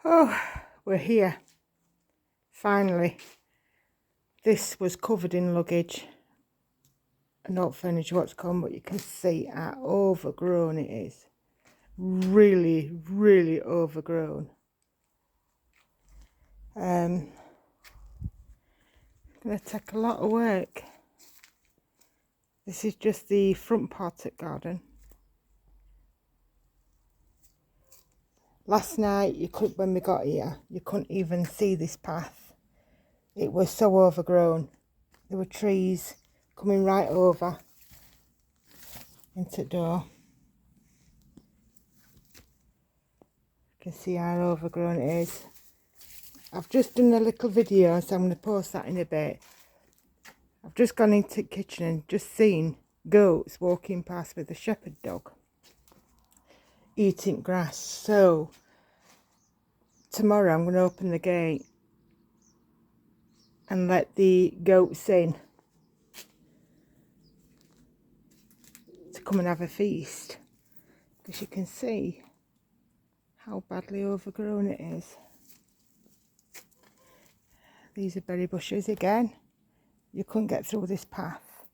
Oh, we're here. Finally. This was covered in luggage and not furniture what's come, but you can see how overgrown it is. Really, really overgrown. Gonna take a lot of work. This is just the front part of the garden. Last night, when we got here, you couldn't even see this path. It was so overgrown. There were trees coming right over into the door. You can see how overgrown it is. I've just done a little video, so I'm going to post that in a bit. I've just gone into the kitchen and just seen goats walking past with a shepherd dog eating grass. So tomorrow I'm going to open the gate and let the goats in to come and have a feast, because you can see how badly overgrown it is. These are berry bushes again. You couldn't get through this path.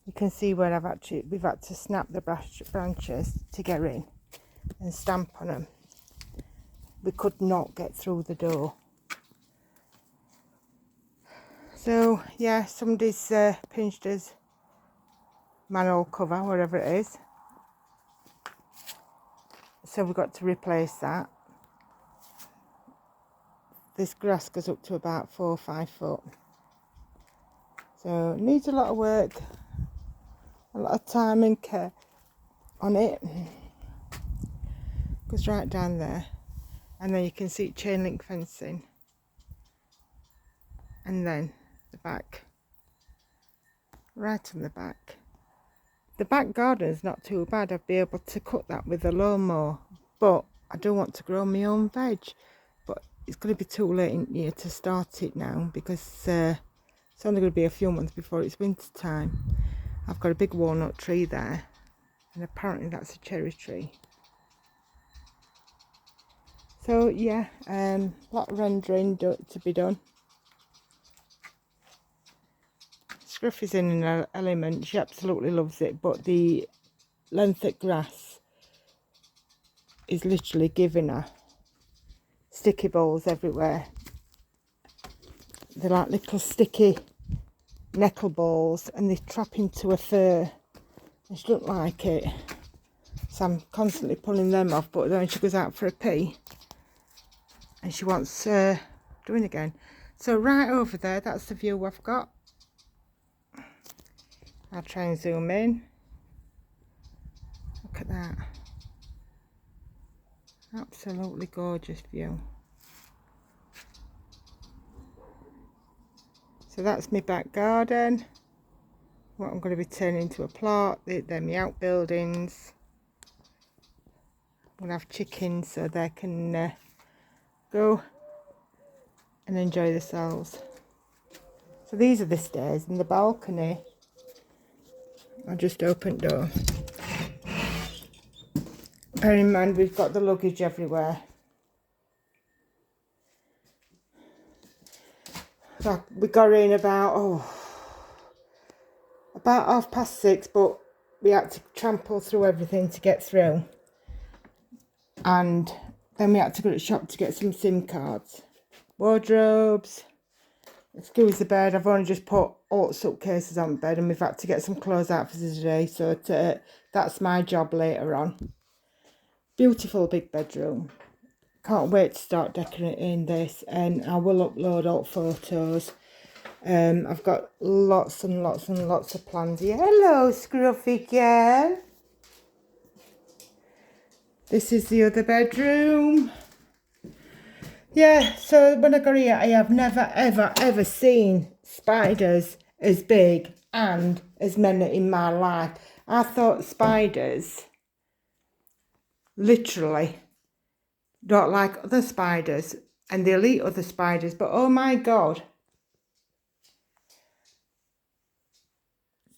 You can see where we've had to snap the branches to get in and stamp on them. We could not get through the door. So yeah, somebody's pinched his manhole cover, whatever it is. So we've got to replace that. This grass goes up to about 4 or 5 foot. So it needs a lot of work, a lot of time and care on it. Goes right down there. And then you can see chain link fencing. And then the back. Right on the back. The back garden's not too bad. I'd be able to cut that with a lawnmower. But I don't want to grow my own veg. But it's going to be too late in here to start it now, because it's only going to be a few months before it's winter time. I've got a big walnut tree there, and apparently that's a cherry tree. So yeah, a lot of rendering to be done. Scruff is in an element. She absolutely loves it, but the length of grass is literally giving her sticky balls everywhere. They're like little sticky nettle balls, and they trap into her fur, and she doesn't like it. So I'm constantly pulling them off, but then she goes out for a pee and she wants doing again. So right over there, that's the view I've got. I'll try and zoom in. Look at that. Absolutely gorgeous view. So that's my back garden. What I'm going to be turning into a plot. They're my outbuildings. I'm going to have chickens so they can go and enjoy themselves. So these are the stairs and the balcony. I'll just open door. Bear in mind, we've got the luggage everywhere. So we got in about 6:30, but we had to trample through everything to get through. And then we had to go to the shop to get some SIM cards. Wardrobes. Excuse the bed, I've only just put all the suitcases on bed, and we've had to get some clothes out for today, so that's my job later on. Beautiful big bedroom. Can't wait to start decorating this, and I will upload all photos. I've got lots and lots and lots of plans here. Hello, Scruffy girl. This is the other bedroom. Yeah, so when I got here, I have never, ever, ever seen spiders as big and as many in my life. I thought spiders literally don't like other spiders, and they'll eat other spiders, but oh my God.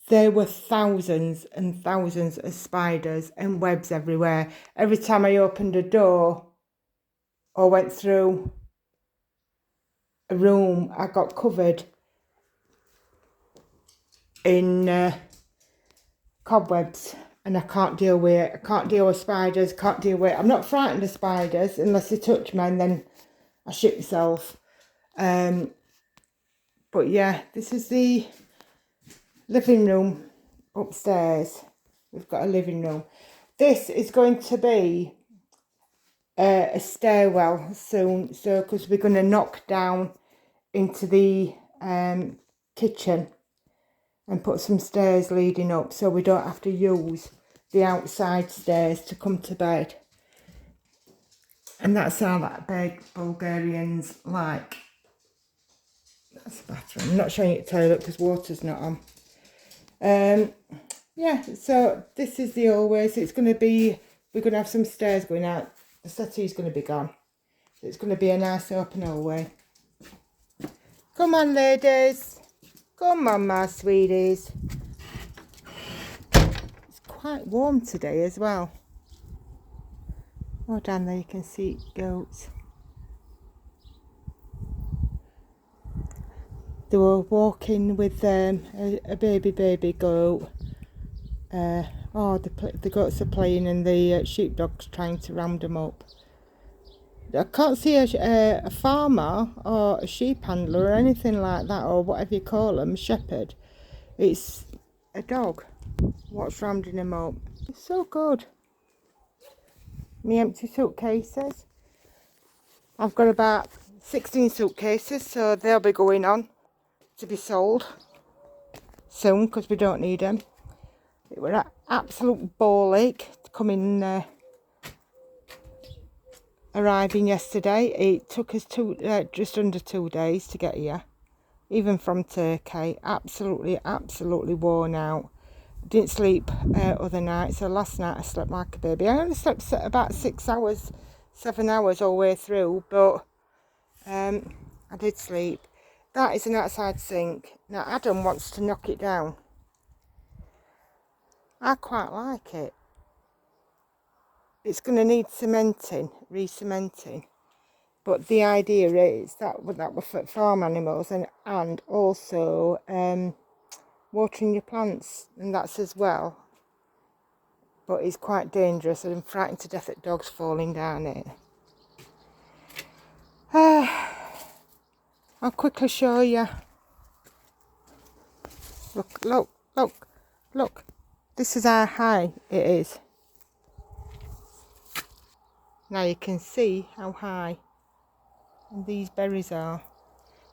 There were thousands and thousands of spiders and webs everywhere. Every time I opened a door, or went through a room, I got covered in cobwebs, and I can't deal with it. I can't deal with spiders, can't deal with it. I'm not frightened of spiders unless they touch me, and then I shit myself. But yeah, this is the living room upstairs. We've got a living room. This is going to be a stairwell soon, so because we're going to knock down into the kitchen and put some stairs leading up, so we don't have to use the outside stairs to come to bed. And that's how that big Bulgarians like. That's the bathroom. I'm not showing you the toilet because water's not on. Yeah, so this is the hallway. So it's going to be, we're going to have some stairs going out. The settee's going to be gone. So it's going to be a nice open hallway. Come on, ladies. Come on, my sweeties. It's quite warm today as well. Oh, down there you can see goats. They were walking with a baby goat. The goats are playing and the sheepdog's trying to round them up. I can't see a farmer or a sheep handler or anything like that, or whatever you call them, shepherd. It's a dog. What's rounding them up? It's so good. Me empty suitcases. I've got about 16 suitcases, so they'll be going on to be sold soon because we don't need them. It was an absolute ball ache coming, arriving yesterday. It took us just under 2 days to get here, even from Turkey. Absolutely worn out. Didn't sleep other night, so last night I slept like a baby. I only slept about 6 hours, 7 hours all the way through, but I did sleep. That is an outside sink. Now Adam wants to knock it down. I quite like it. It's going to need cementing, re-cementing. But the idea is that were for farm animals and also watering your plants, and that's as well. But it's quite dangerous, and I'm frightened to death at dogs falling down it. I'll quickly show you. Look. This is how high it is. Now you can see how high these berries are.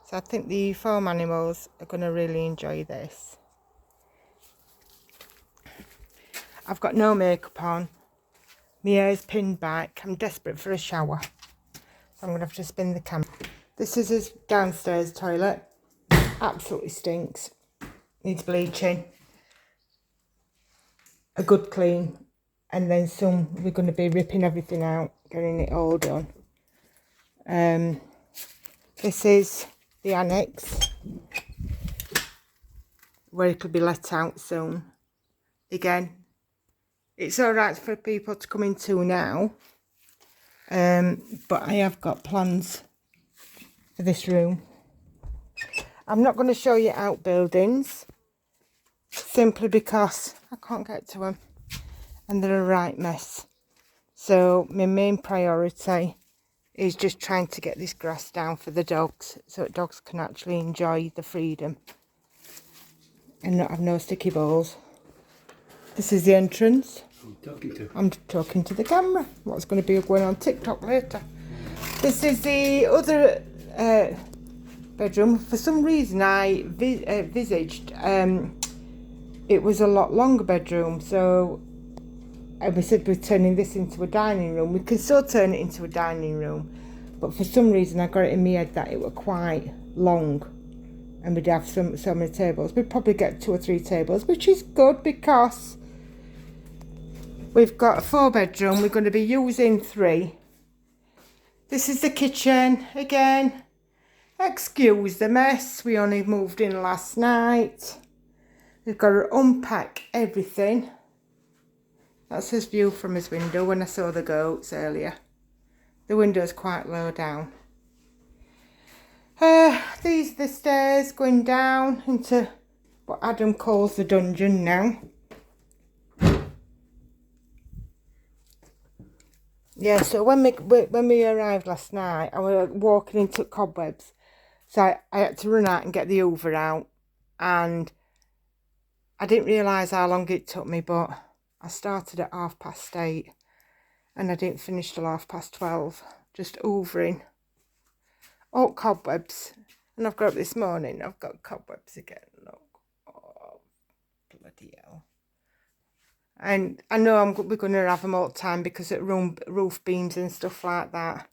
So I think the farm animals are going to really enjoy this. I've got no makeup on. My hair's pinned back. I'm desperate for a shower. So I'm going to have to spin the camera. This is his downstairs toilet. Absolutely stinks. Needs bleaching. A good clean. And then soon we're going to be ripping everything out, getting it all done. This is the annex, where it'll be let out soon. Again, it's alright for people to come into now, but I have got plans for this room. I'm not going to show you outbuildings, simply because I can't get to them and they're a right mess. So my main priority is just trying to get this grass down for the dogs, so that dogs can actually enjoy the freedom and not have no sticky balls. This is the entrance. I'm talking to the camera. What's going to be going on TikTok later. This is the other bedroom. For some reason I visaged it was a lot longer bedroom, so we said we're turning this into a dining room. We can still turn it into a dining room, but for some reason I got it in my head that it were quite long and we'd have so many tables. We'd probably get 2 or 3 tables, which is good because we've got a 4-bedroom. We're going to be using 3. This is the kitchen again. Excuse the mess. We only moved in last night. We've got to unpack everything. That's his view from his window when I saw the goats earlier. The window's quite low down. These are the stairs going down into what Adam calls the dungeon now. Yeah, so when we arrived last night, I was walking into cobwebs. So I had to run out and get the Hoover out. And I didn't realise how long it took me, but I started at 8:30 and I didn't finish till 12:30, just hoovering. Oh, cobwebs. And I've got up this morning, I've got cobwebs again. Look. Oh, bloody hell. And I know we're going to have them all the time because of roof beams and stuff like that.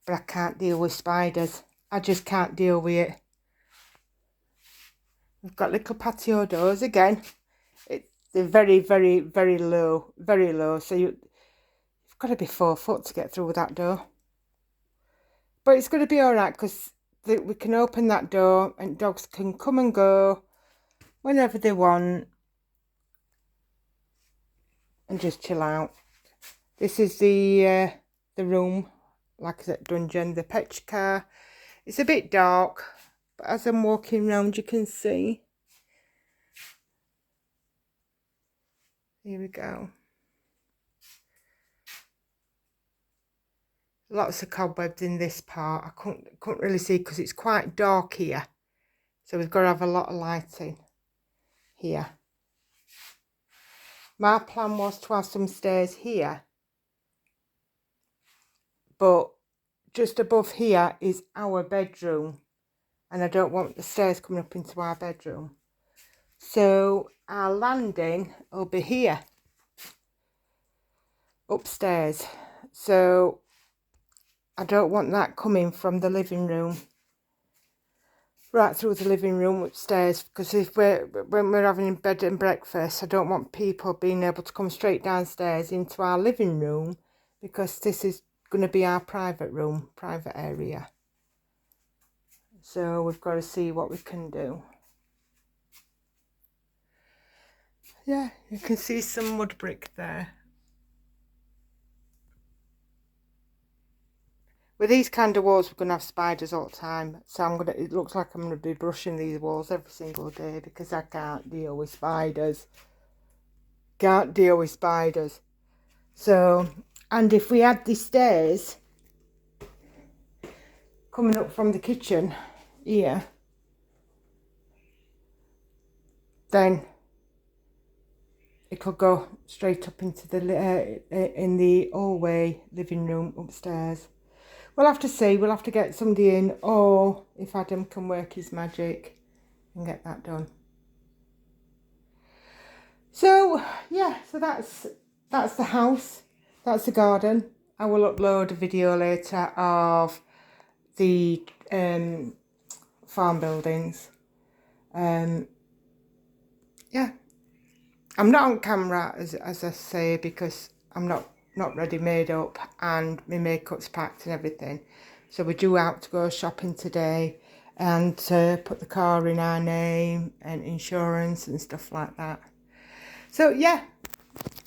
But I can't deal with spiders. I just can't deal with it. We've got little patio doors again. They're very, very, very low. Very low. So you've got to be 4 foot to get through that door. But it's going to be alright because we can open that door and dogs can come and go whenever they want. And just chill out. This is the room, like I said, dungeon, the pet car. It's a bit dark, but as I'm walking around, you can see. Here we go. Lots of cobwebs in this part. I couldn't really see because it's quite dark here, so we've got to have a lot of lighting here. My plan was to have some stairs here, but just above here is our bedroom, and I don't want the stairs coming up into our bedroom. So our landing will be here, upstairs. So I don't want that coming from the living room, right through the living room upstairs, because when we're having bed and breakfast, I don't want people being able to come straight downstairs into our living room, because this is going to be our private room, private area. So we've got to see what we can do. Yeah, you can see some mud brick there. With these kind of walls, we're going to have spiders all the time. So it looks like I'm going to be brushing these walls every single day because I can't deal with spiders. Can't deal with spiders. So, and if we had the stairs coming up from the kitchen here, then it could go straight up into in the hallway living room upstairs. We'll have to see. We'll have to get somebody in, or if Adam can work his magic and get that done. So yeah, so that's the house. That's the garden. I will upload a video later of the farm buildings. Yeah, I'm not on camera as I say because I'm not ready made up and my makeup's packed and everything. So we're due out to go shopping today and put the car in our name and insurance and stuff like that. So yeah,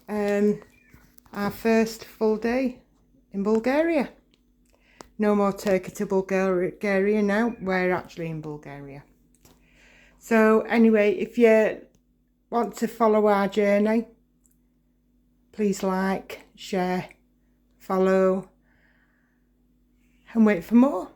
our first full day in Bulgaria. No more Turkey to Bulgaria now. We're actually in Bulgaria. So anyway, if you want to follow our journey, please like, share, follow, and wait for more.